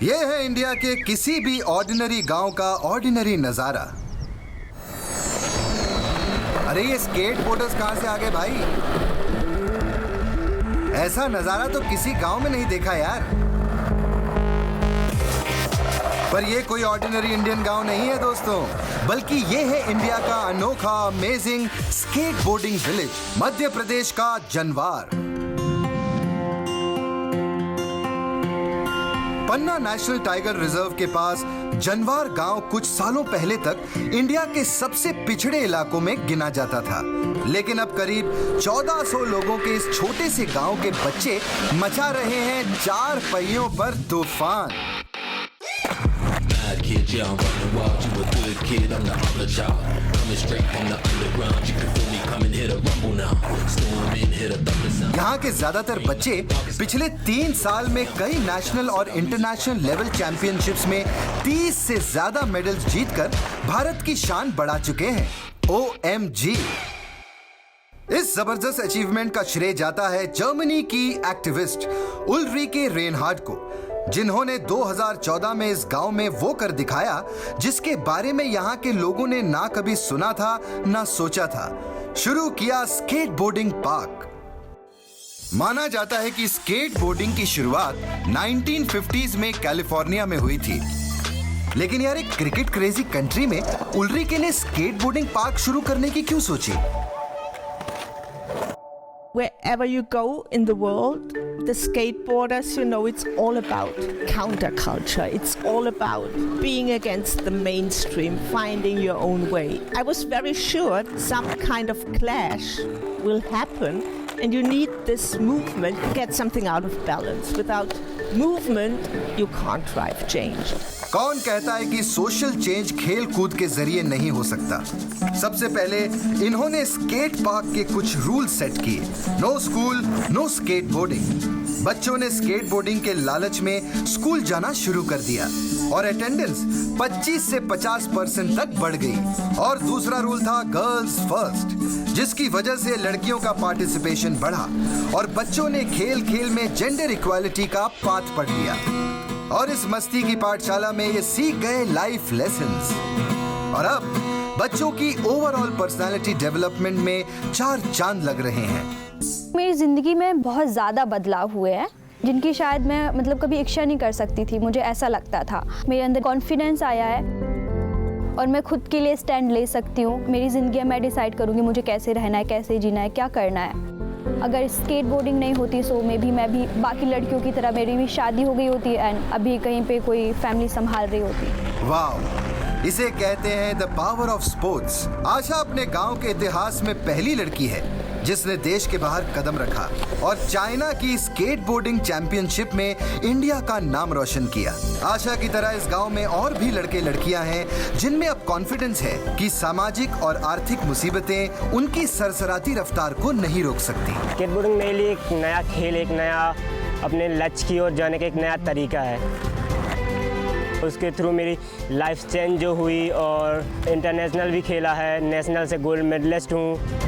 ये है इंडिया के किसी भी ऑर्डिनरी गांव का ऑर्डिनरी नजारा। अरे ये स्केटबोर्डर्स कहां से आ गए भाई? ऐसा नजारा तो किसी गांव में नहीं देखा यार। पर ये कोई ऑर्डिनरी इंडियन गांव नहीं है दोस्तों, बल्कि ये है इंडिया का अनोखा amazing skateboarding village, Madhya Pradesh का जनवार। पन्ना नेशनल टाइगर रिजर्व के पास जनवार गांव कुछ सालों पहले तक इंडिया के सबसे पिछड़े इलाकों में गिना जाता था, लेकिन अब करीब 1400 लोगों के इस छोटे से गांव के बच्चे मचा रहे हैं 4 पहियों पर तूफान। Kid, yeah, I'm running wild, you a good kid, I'm the other child. Coming straight from the underground, you can feel me coming, hit a rumble now. Storm in, hit a thunder sound. यहाँ के ज्यादातर बच्चे पिछले 3 साल में कई national और international level championships में 30 से ज्यादा मेडल्स जीतकर भारत की शान बढ़ा चुके हैं। OMG! इस जबरदस्त अचीवमेंट का श्रेय जाता है जर्मनी की एक्टिविस्ट उल्रीके रेनहार्ड को, जिन्होंने 2014 में इस गांव में वो कर दिखाया जिसके बारे में यहाँ के लोगों ने ना कभी सुना था ना सोचा था। शुरू किया स्केटबोर्डिंग पार्क। माना जाता है कि स्केटबोर्डिंग की शुरुआत 1950s में कैलिफोर्निया में हुई थी, लेकिन यार एक क्रिकेट क्रेजी कंट्री में उल्रीके ने स्केटबोर्डिंग पार्क शुरू करने की क्यों सोची? Wherever you go in the world, the skateboarders, you know, it's all about counterculture. It's all about being against the mainstream, finding your own way. I was very sure some kind of clash will happen, and you need this movement to get something out of balance. Without movement, you can't drive change. कौन कहता है कि social change खेल कूद के जरिए नहीं हो सकता? सबसे पहले इन्होंने स्केट पार्क के कुछ रूल सेट किए। No school, no skateboarding. बच्चों ने स्केटबोर्डिंग के लालच में स्कूल जाना शुरू कर दिया और अटेंडेंस 25 से 50% तक बढ़ गई। और दूसरा रूल था गर्ल्स फर्स्ट, जिसकी वजह से लड़कियों का पार्टिसिपेशन बढ़ा और बच्चों ने खेल खेल में जेंडर इक्वालिटी का पाठ पढ़ लिया। और इस मस्ती की पाठशाला में ये सीख गए लाइफ लेसन्स। और अब बच्चों की ओवरऑल पर्सनालिटी डेवलपमेंट में 4 चांद लग रहे हैं। मेरी ज़िंदगी में बहुत ज़्यादा बदलाव हुए हैं, जिनकी शायद मैं कभी इच्छा नहीं कर सकती थी। मुझे ऐसा लगता था, मेरे अंदर कॉन्फिडेंस आया है और मैं खुद के लिए स्टैंड ले सकती हूँ। मेरी ज़िंदगी मैं डिसाइड करूँगी मुझे कैसे रहना है, कैसे जीना है, क्या करना है। अगर स्केटबोर्डिंग नहीं होती सो मैं भी बाकी लड़कियों की तरह मेरी भी शादी हो गई होती एंड अभी कहीं पे कोई फैमिली संभाल रही होती। वाह, इसे कहते हैं द पावर ऑफ स्पोर्ट्स। आशा अपने गांव के इतिहास में पहली लड़की है जिसने देश के बाहर कदम रखा और चाइना की स्केटबोर्डिंग चैंपियनशिप में इंडिया का नाम रोशन किया। आशा की तरह इस गांव में और भी लड़के लड़कियां हैं जिनमें अब कॉन्फिडेंस है कि सामाजिक और आर्थिक मुसीबतें उनकी सरसराती रफ्तार को नहीं रोक सकती। स्केटबोर्डिंग मेरे लिए एक नया खेल, एक नया अपने लक्ष्य की ओर जाने का एक नया तरीका है। उसके थ्रू मेरी लाइफ चेंज जो हुई और इंटरनेशनल भी खेला है, नेशनल से गोल्ड मेडलिस्ट हूँ।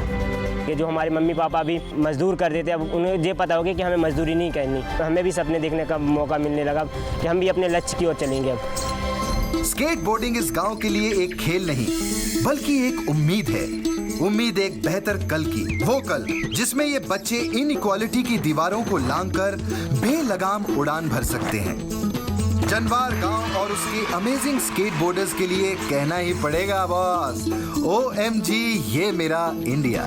कि जो हमारे मम्मी पापा भी मजदूर करते थे, अब उन्हें ये पता हो गया कि हमें मजदूरी नहीं करनी, तो हमें भी सपने देखने का मौका मिलने लगा कि हम भी अपने लक्ष्य की ओर चलेंगे। अब स्केटबोर्डिंग इस गांव के लिए एक खेल नहीं बल्कि एक उम्मीद है। उम्मीद एक बेहतर कल की, वो कल जिसमें ये बच्चे इनइक्वालिटी की दीवारों को लांघकर बेलगाम उड़ान भर सकते हैं। जनवार गांव और उसके अमेजिंग स्केटबोर्डर्स के लिए कहना ही पड़ेगा बॉस, OMG, ये मेरा इंडिया।